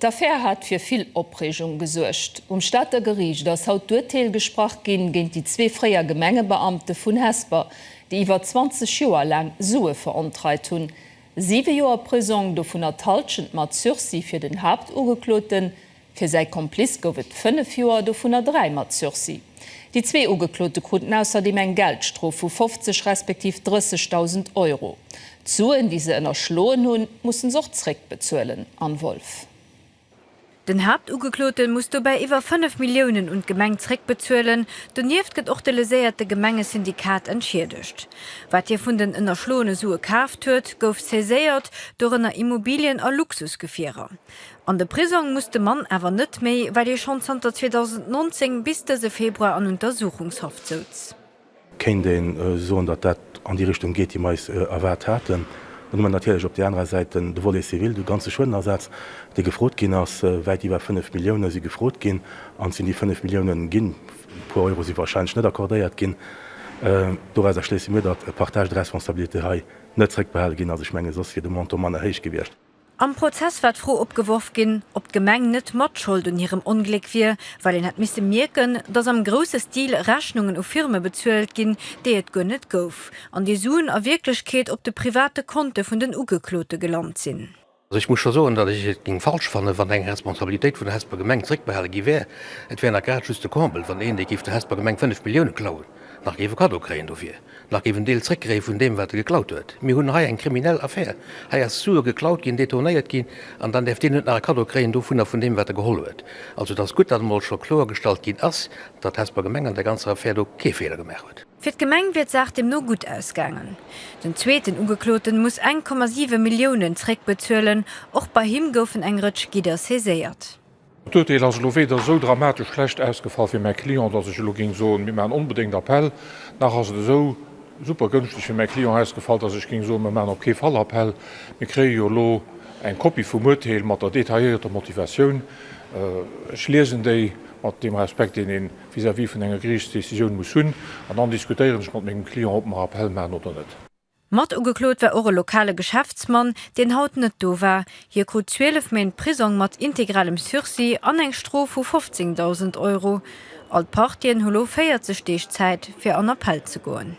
D'Affaire hat fir viel Opregung gesuercht. Stadtgericht das haut Urteil gesprach gin géint die zwei freier Gemengebeamte vun Hesper, die iwwer 20 Joer lang Sue verontreit hun. 7 Joer Prison do vun ertalschend mat Sursi fir den Hauptugekloten, fir sei Kompliz gowet 5 Joer do vun 3 mat Sursi. Die zwei Ugeklote kruten außerdem eng Geldstrof vu 50 respektiv 30.000 €. Zuen diese ënner schloen hun mussssen sochreck bezuelen an Wolf. Den Hauptugekloten musst du bei iwwer 5 Millionen und Gemengreck bezuelen, du nieft get och deleséierte Gemengesyndikat entschädigt. Wat ihr vun den ënner schlone Sue kaft huet, gouf zeséiert durch ënner Immobilien a Luxusgefierer. An der Prison musste man awer net méi, weil ihr schon 2019 bis Februar an Untersuchungshaft sitzt. Kein den so dat an die Richtung geht, die meist erwart hatten. Und man natürlich op die andere Seite de Wolle civil du ganze Schuldenersatz, die gefrot gin ass weit iwwer 5 Millionen sie gefrot gin, an sind die 5 Millionen ginn pro Euro sie wahrscheinlich net akkordéiert gin. Do erschle mir dat Partage de Responsabilité neträ behel gin, as ich menge sos fir de Monto man erhéich gewircht. Am Prozess wird froh opgeworfen gin, ob d Gemeng net Mordschuld in ihrem Unglück wie, weil ihn hat misse merken, dass am große Stil Rechnungen auf Firmen bezuelt gin, die et go net gouf, an die Suen a Wirklichkeit op de private Konte von den Ugeklote gelangt sind. Also ich muss schon sagen, dass ich es ging falsch fand, wenn eine Responsabilität von der Hesper Gemeng zurückbehalten wäre. Es wäre gerade just der Kumpel, von denen die der Hesper Gemeng 5 Millionen klauen. Nach eben Kado kriegen dafür. Nach eben Deal zurückkriegen von dem, was geklaut wird. Wir haben eine kriminelle Affäre. Er hat Sue geklaut, detoniert gehen, und dann darf die nicht nach Kado kriegen von dem, was geholt wird. Also das ist gut, dass man schon klar gestaltet geht, dass Hesper Gemeng an der ganzen Affäre keine Fehler gemacht hat. Für die Gemeng wird sagt dem nur gut ausgegangen. Den zweiten Ugekloten muss 1,7 Millionen zurückbezahlen, auch bei ihm goufen eng Rutschgider seséiert. Tot as Lovéder so dramatisch schlecht ausgefallen fir mein Klient, dat ich lo ging so mit mein unbedingt Appell nach as so super günstig fir mein Klient ausgefallen, dass ich ging so mit meiner okay Fallappell mir kre jo lo ein Kopie vum Urteil mat der detaillierter Motivation schlesen déi mat dem Respekt in den vis-à-vis vun enger Gerichtsdecision muss hunn, an dann diskutieren mat mégem Klient op Appell man oder net. Mat ugeklot war eure lokale Geschäftsmann, den haut net do war. Hier krut 12 Main Prison mat integralem Sursi an eng Strof vu 15.000 €. Alt Partien holo feiert ze Stechzeit fir an Appell zu goen.